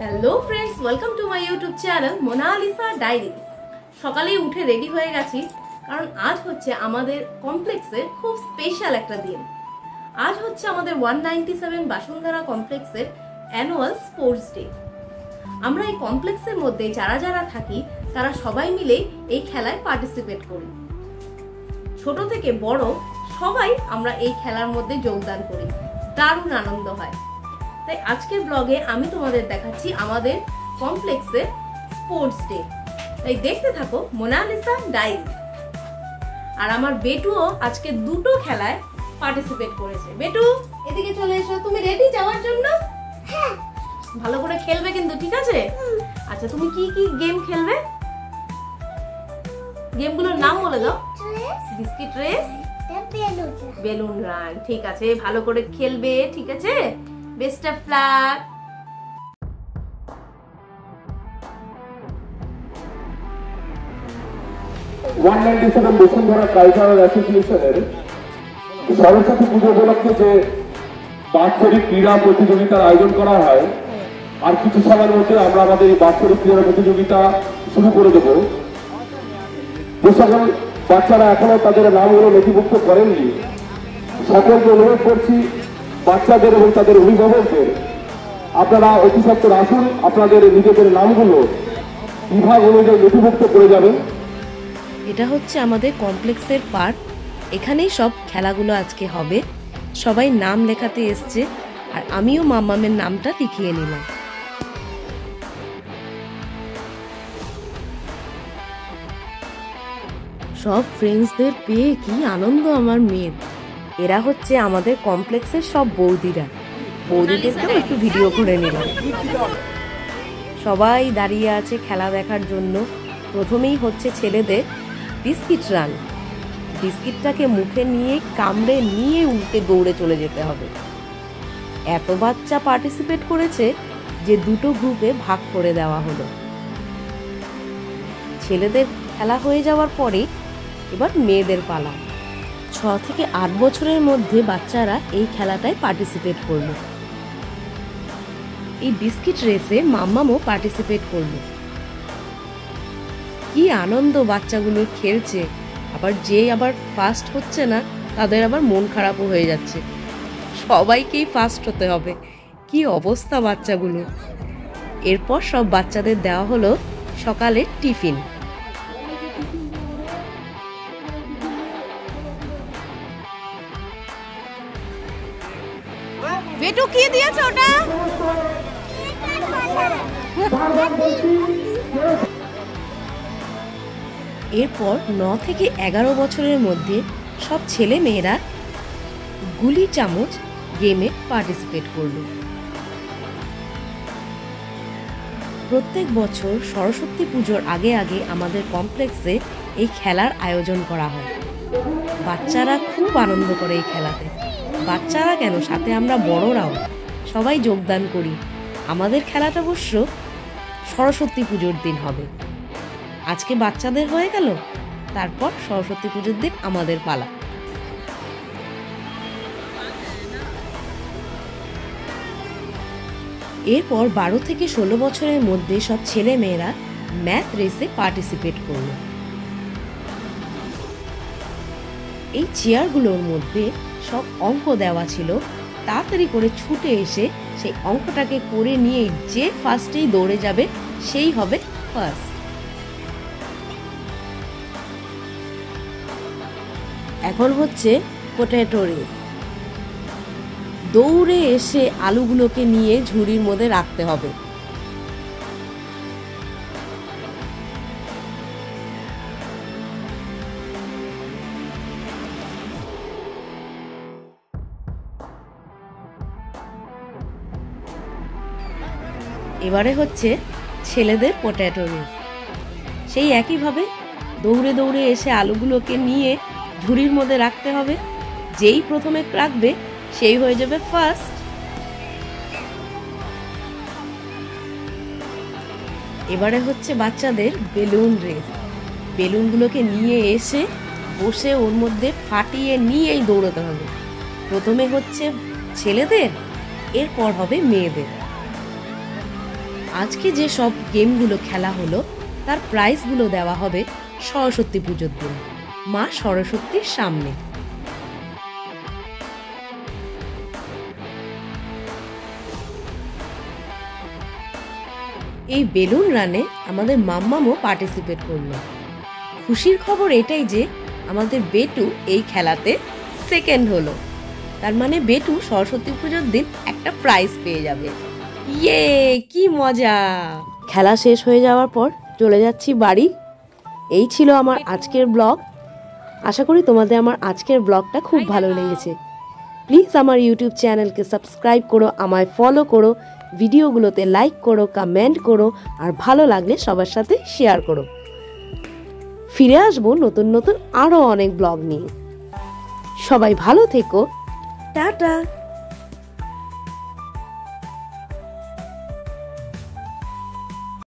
Hello friends, welcome to my YouTube channel Monalisa diaries. সকালেই উঠে ready হয়ে গেছি, কারণ আজ হচ্ছে আমাদের কমপ্লেক্সের খুব স্পেশাল একটা দিন। আজ হচ্ছে আমাদের 197 বাসুন্ধরা কমপ্লেক্সের অ্যানুয়াল স্পোর্টস ডে। আমরা এই কমপ্লেক্সের মধ্যে যারা যারা থাকি তারা সবাই মিলে এই খেলায় পার্টিসিপেট করি। ছোট থেকে বড় সবাই আমরা এই খেলার মধ্যে যোগদান করি, দারুণ আনন্দ হয়। তাই আজকের ব্লগে আমি তোমাদের দেখাচ্ছি আমাদের কমপ্লেক্সের স্পোর্টস ডে। তাই দেখতে থাকো মোনালিসা ডায়েরি। আর আমার বেটুও আজকে দুটো খেলায় পার্টিসিপেট করেছে। বেটু, এদিকে চলে এসো। তুমি রেডি যাওয়ার জন্য? হ্যাঁ। ভালো করে খেলবে কিন্তু, ঠিক আছে? আচ্ছা, তুমি কি কি গেম খেলবে? গেমগুলোর নাম বলে দাও। Biscuit race, balloon run. ঠিক আছে, ভালো করে খেলবে, ঠিক আছে? Best of luck. Bashundhara cultural অ্যাসোসিয়েশনের সরস্বতী পুজো উপলক্ষে যে বাৎসরিক ক্রীড়া প্রতিযোগিতার আয়োজন করা হয়, আর কিছু সময়ের মধ্যে আমরা আমাদের এই বাৎসরিক ক্রীড়া প্রতিযোগিতা শুরু করে দেব। যে সকল বাচ্চারা এখনো তাদের নামগুলো নথিভুক্ত করেননি, সকলকে অনুরোধ করছি বাচ্চাদের এবং তাদের অভিভাবকদের, আপনারা অতি সত্বর আসুন, আপনাদের নিজেদের নামগুলো বিভাগ অনুযায়ী নথিভুক্ত করে যাবেন। এটা হচ্ছে আমাদের কমপ্লেক্সের পার্ক। এখানেই সব খেলাগুলো আজকে হবে। সবাই নাম লেখাতে এসছে, আর আমিও মাম্মামের নামটা লিখিয়ে নিলাম। সব ফ্রেন্ডসদের পেয়ে কি আনন্দ আমার মেয়ের। এরা হচ্ছে আমাদের কমপ্লেক্সের সব বৌদিরা। বৌদিদেরকেও একটু ভিডিও করে নিলাম। সবাই দাঁড়িয়ে আছে খেলা দেখার জন্য। প্রথমেই হচ্ছে ছেলেদের বিস্কিট রান। বিস্কিটটাকে মুখে নিয়ে কামড়ে নিয়ে উল্টে দৌড়ে চলে যেতে হবে। এত বাচ্চা পার্টিসিপেট করেছে যে দুটো গ্রুপে ভাগ করে দেওয়া হলো। ছেলেদের খেলা হয়ে যাওয়ার পরে এবার মেয়েদের পালা। 6 থেকে 8 বছরের মধ্যে বাচ্চারা এই খেলাটায় পার্টিসিপেট করলো। এই বিস্কিট রেসে মাম্মামও পার্টিসিপেট করলো। কি আনন্দ, বাচ্চাগুলো খেলছে। আবার ফার্স্ট হচ্ছে না, তাদের আবার মন খারাপও হয়ে যাচ্ছে। সবাইকেই ফার্স্ট হতে হবে, কি অবস্থা বাচ্চাগুলো। এরপর সব বাচ্চাদের দেওয়া হলো সকালের টিফিন। বেটু, কি দিয়েছে ওটা? এরপর 9 থেকে 11 বছরের মধ্যে সব ছেলে মেয়েরা গুলি চামচ গেমে পার্টিসিপেট করল। প্রত্যেক বছর সরস্বতী পুজোর আগে আগে আমাদের কমপ্লেক্সে এই খেলার আয়োজন করা হয়। বাচ্চারা খুব আনন্দ করে এই খেলাতে। বাচ্চারা কেন, সাথে আমরা বড়রাও সবাই যোগদান করি। আমাদের খেলাটা অবশ্য সরস্বতী পুজোর দিন হবে। আজকে বাচ্চাদের হয়ে গেল, তারপর সরস্বতী পুজোর দিন আমাদের পালা। এরপর 12 থেকে 16 বছরের মধ্যে সব ছেলে মেয়েরা ম্যাথ রেসে পার্টিসিপেট করলো। এই চেয়ারগুলোর মধ্যে সব অঙ্ক দেওয়া ছিল। তাড়াতাড়ি করে ছুটে এসে সেই অঙ্কটাকে করে নিয়ে যে ফার্স্টেই দৌড়ে যাবে সেই হবে ফার্স্ট। এখন হচ্ছে পটেটো রেস। দৌড়ে এসে আলুগুলোকে নিয়ে ঝুড়ির মধ্যে রাখতে হবে। এবারে হচ্ছে ছেলেদের পটেটো রেস। সেই একইভাবে দৌড়ে দৌড়ে এসে আলুগুলোকে নিয়ে ঝুড়ির মধ্যে রাখতে হবে। যেই প্রথমে রাখবে সেই হয়ে যাবে ফার্স্ট। এবারে হচ্ছে বাচ্চাদের বেলুন রেস। বেলুনগুলোকে নিয়ে এসে বসে ওর মধ্যে ফাটিয়ে নিয়েই দৌড়াতে হবে। প্রথমে হচ্ছে ছেলেদের, এরপর হবে মেয়েদের। আজকে যে সব গেমগুলো খেলা হলো তার প্রাইজগুলো দেওয়া হবে সরস্বতী পুজোর দিন, মা সরস্বতীর সামনে। এই বেলুন রানে আমাদের মাম্মামও পার্টিসিপেট করলো। খুশির খবর এটাই যে আমাদের বেটু এই খেলাতে সেকেন্ড হলো। তার মানে বেটু সরস্বতী পুজোর দিন একটা প্রাইজ পেয়ে যাবে। ইয়ে, কি মজা! খেলা শেষ হয়ে যাওয়ার পর চলে যাচ্ছি বাড়ি। এই ছিল আমার আজকের ব্লগ। আশা করি তোমাদের আমার আজকের ব্লগটা খুব ভালো লেগেছে। প্লিজ আমার ইউটিউব চ্যানেলকে সাবস্ক্রাইব করো, আমায় ফলো করো, ভিডিওগুলোতে লাইক করো, কমেন্ট করো, আর ভালো লাগলে সবার সাথে শেয়ার করো। ফিরে আসবো নতুন নতুন আরো অনেক ব্লগ নিয়ে। সবাই ভালো থেকো, টাটা।